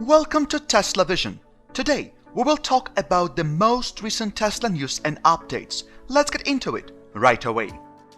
Welcome to Tesla Vision. Today, we will talk about the most recent Tesla news and updates. Let's get into it right away.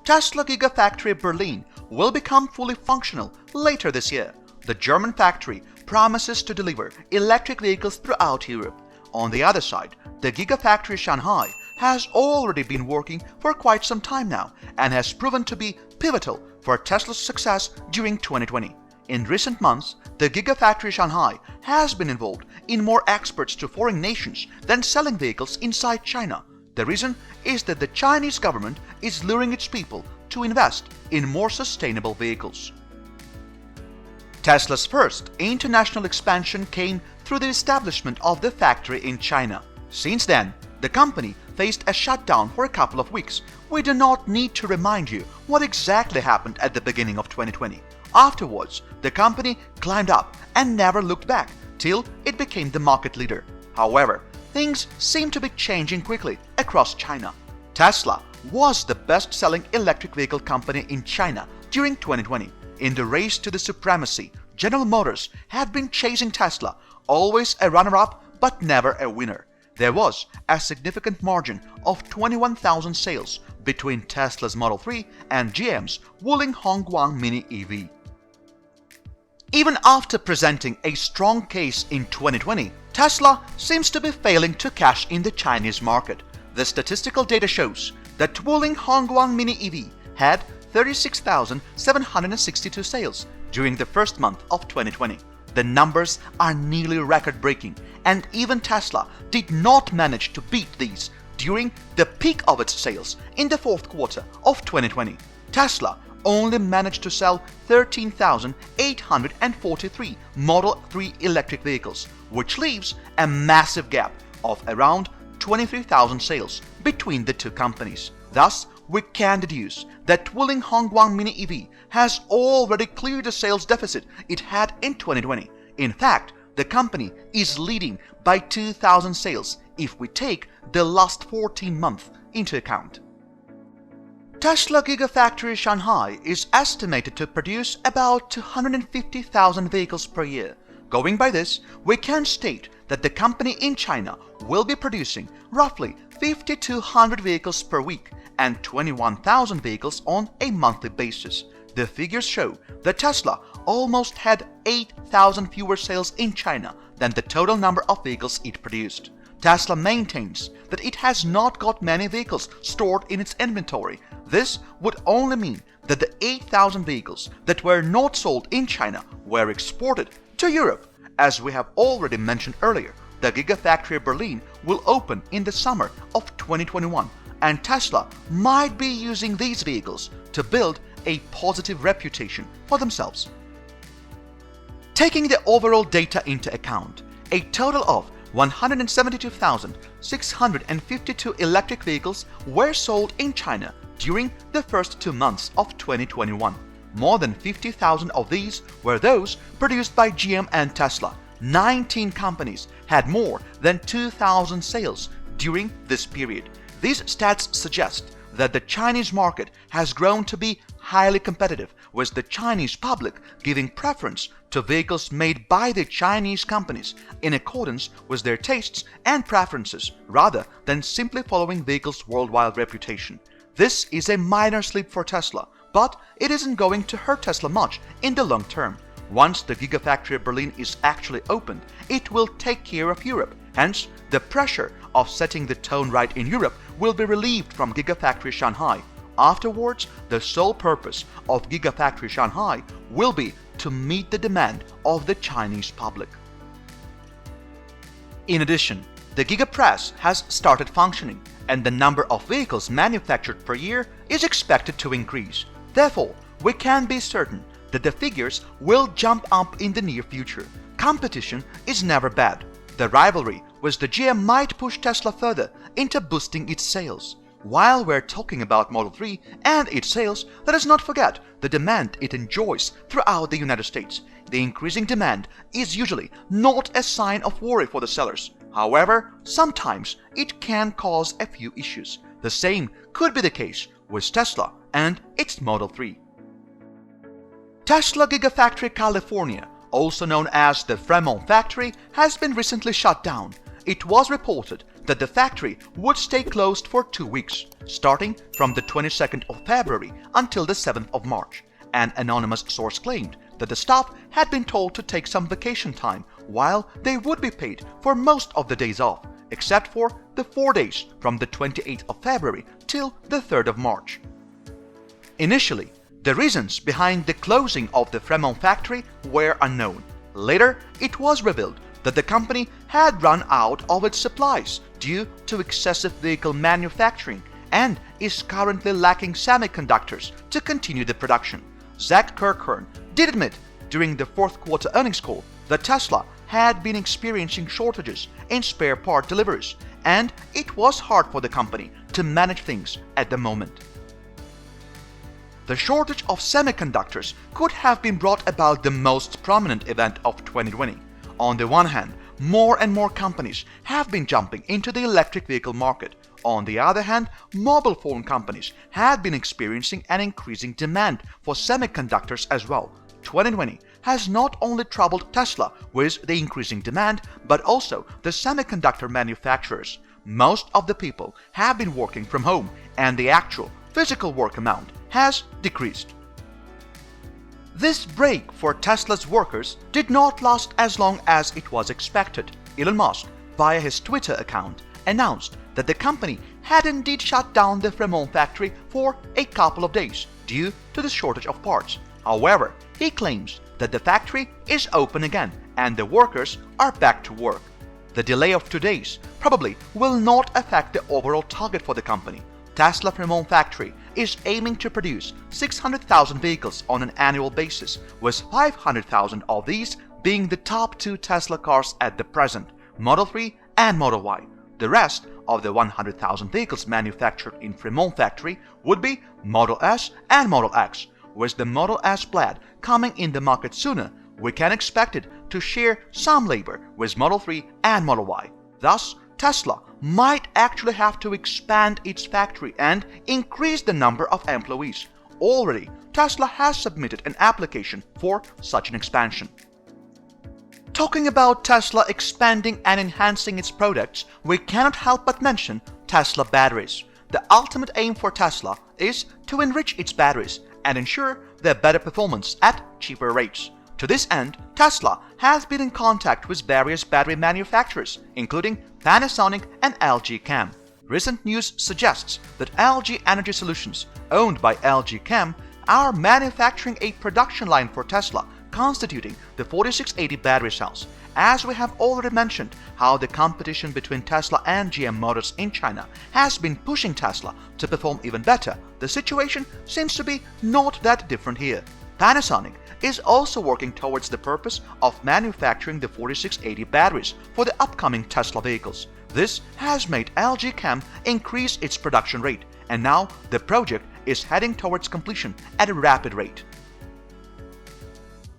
Tesla Gigafactory Berlin will become fully functional later this year. The German factory promises to deliver electric vehicles throughout Europe. On the other side, the Gigafactory Shanghai has already been working for quite some time now and has proven to be pivotal for Tesla's success during 2020. In recent months, the Gigafactory Shanghai has been involved in more exports to foreign nations than selling vehicles inside China. The reason is that the Chinese government is luring its people to invest in more sustainable vehicles. Tesla's first international expansion came through the establishment of the factory in China. Since then, the company faced a shutdown for a couple of weeks. We do not need to remind you what exactly happened at the beginning of 2020. Afterwards, the company climbed up and never looked back till it became the market leader. However, things seem to be changing quickly across China. Tesla was the best-selling electric vehicle company in China during 2020. In the race to the supremacy, General Motors had been chasing Tesla, always a runner-up but never a winner. There was a significant margin of 21,000 sales between Tesla's Model 3 and GM's Wuling Hongguang Mini EV. Even after presenting a strong case in 2020, Tesla seems to be failing to cash in the Chinese market. The statistical data shows that Wuling Hongguang Mini EV had 36,762 sales during the first month of 2020. The numbers are nearly record-breaking, and even Tesla did not manage to beat these during the peak of its sales in the fourth quarter of 2020. Tesla only managed to sell 13,843 Model 3 electric vehicles, which leaves a massive gap of around 23,000 sales between the two companies. Thus, we can deduce that Wuling Hongguang Mini EV has already cleared the sales deficit it had in 2020. In fact, the company is leading by 2,000 sales if we take the last 14 months into account. Tesla Gigafactory Shanghai is estimated to produce about 250,000 vehicles per year. Going by this, we can state that the company in China will be producing roughly 5,200 vehicles per week and 21,000 vehicles on a monthly basis. The figures show that Tesla almost had 8,000 fewer sales in China than the total number of vehicles it produced. Tesla maintains that it has not got many vehicles stored in its inventory. This would only mean that the 8,000 vehicles that were not sold in China were exported to Europe. As we have already mentioned earlier, the Gigafactory Berlin will open in the summer of 2021, and Tesla might be using these vehicles to build a positive reputation for themselves. Taking the overall data into account, a total of 172,652 electric vehicles were sold in China during the first 2 months of 2021. More than 50,000 of these were those produced by GM and Tesla. 19 companies had more than 2,000 sales during this period. These stats suggest that the Chinese market has grown to be highly competitive, with the Chinese public giving preference to vehicles made by the Chinese companies in accordance with their tastes and preferences, rather than simply following vehicles' worldwide reputation. This is a minor slip for Tesla, but it isn't going to hurt Tesla much in the long term. Once the Gigafactory Berlin is actually opened, it will take care of Europe. Hence, the pressure of setting the tone right in Europe will be relieved from Gigafactory Shanghai. Afterwards, the sole purpose of Gigafactory Shanghai will be to meet the demand of the Chinese public. In addition, the Giga Press has started functioning, and the number of vehicles manufactured per year is expected to increase. Therefore, we can be certain that the figures will jump up in the near future. Competition is never bad. The rivalry with the GM might push Tesla further into boosting its sales. While we're talking about Model 3 and its sales, let us not forget the demand it enjoys throughout the United States. The increasing demand is usually not a sign of worry for the sellers. However, sometimes it can cause a few issues. The same could be the case with Tesla and its Model 3. Tesla Gigafactory California also known as the Fremont factory, has been recently shut down. It was reported that the factory would stay closed for 2 weeks, starting from the 22nd of February until the 7th of March. An anonymous source claimed that the staff had been told to take some vacation time while they would be paid for most of the days off, except for the 4 days from the 28th of February till the 3rd of March. Initially, the reasons behind the closing of the Fremont factory were unknown. Later, it was revealed that the company had run out of its supplies due to excessive vehicle manufacturing and is currently lacking semiconductors to continue the production. Zach Kirkhorn did admit during the fourth quarter earnings call that Tesla had been experiencing shortages in spare part deliveries, and it was hard for the company to manage things at the moment. The shortage of semiconductors could have been brought about the most prominent event of 2020. On the one hand, more and more companies have been jumping into the electric vehicle market. On the other hand, mobile phone companies had been experiencing an increasing demand for semiconductors as well. 2020 has not only troubled Tesla with the increasing demand, but also the semiconductor manufacturers. Most of the people have been working from home, and the actual physical work amount has decreased. This break for Tesla's workers did not last as long as it was expected. Elon Musk, via his Twitter account, announced that the company had indeed shut down the Fremont factory for a couple of days due to the shortage of parts. However, he claims that the factory is open again and the workers are back to work. The delay of 2 days probably will not affect the overall target for the company. Tesla Fremont factory is aiming to produce 600,000 vehicles on an annual basis, with 500,000 of these being the top 2 Tesla cars at the present, Model 3 and Model Y. The rest of the 100,000 vehicles manufactured in Fremont factory would be Model S and Model X. With the Model S Plaid coming in the market sooner, we can expect it to share some labor with Model 3 and Model Y. Thus, Tesla might actually have to expand its factory and increase the number of employees. Already, Tesla has submitted an application for such an expansion. Talking about Tesla expanding and enhancing its products, we cannot help but mention Tesla batteries. The ultimate aim for Tesla is to enrich its batteries and ensure their better performance at cheaper rates. To this end, Tesla has been in contact with various battery manufacturers, including Panasonic and LG Chem. Recent news suggests that LG Energy Solutions, owned by LG Chem, are manufacturing a production line for Tesla, constituting the 4680 battery cells. As we have already mentioned how the competition between Tesla and GM Motors in China has been pushing Tesla to perform even better, the situation seems to be not that different here. Panasonic is also working towards the purpose of manufacturing the 4680 batteries for the upcoming Tesla vehicles. This has made LG Chem increase its production rate, and now the project is heading towards completion at a rapid rate.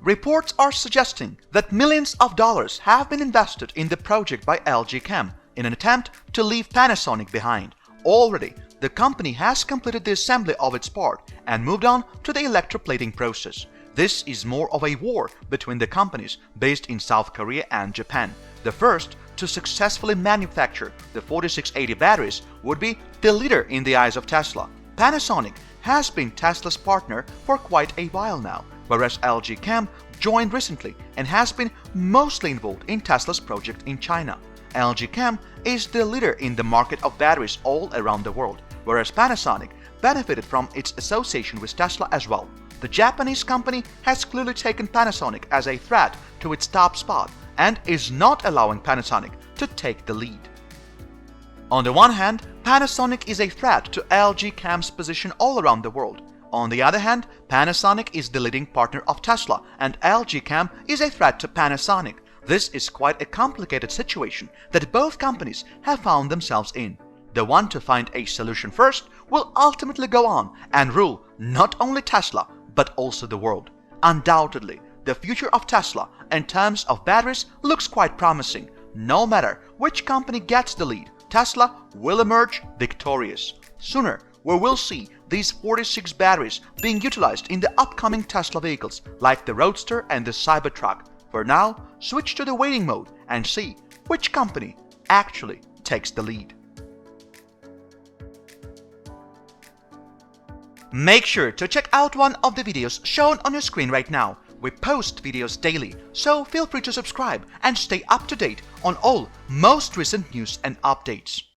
Reports are suggesting that millions of dollars have been invested in the project by LG Chem in an attempt to leave Panasonic behind. Already, the company has completed the assembly of its part and moved on to the electroplating process. This is more of a war between the companies based in South Korea and Japan. The first to successfully manufacture the 4680 batteries would be the leader in the eyes of Tesla. Panasonic has been Tesla's partner for quite a while now, whereas LG Chem joined recently and has been mostly involved in Tesla's project in China. LG Chem is the leader in the market of batteries all around the world, whereas Panasonic benefited from its association with Tesla as well. The Japanese company has clearly taken Panasonic as a threat to its top spot and is not allowing Panasonic to take the lead. On the one hand, Panasonic is a threat to LG Chem's position all around the world. On the other hand, Panasonic is the leading partner of Tesla and LG Chem is a threat to Panasonic. This is quite a complicated situation that both companies have found themselves in. The one to find a solution first will ultimately go on and rule not only Tesla but also the world. Undoubtedly, the future of Tesla in terms of batteries looks quite promising. No matter which company gets the lead, Tesla will emerge victorious. Sooner, we will see these 46 batteries being utilized in the upcoming Tesla vehicles like the Roadster and the Cybertruck. For now, switch to the waiting mode and see which company actually takes the lead. Make sure to check out one of the videos shown on your screen right now. We post videos daily, so feel free to subscribe and stay up to date on all most recent news and updates.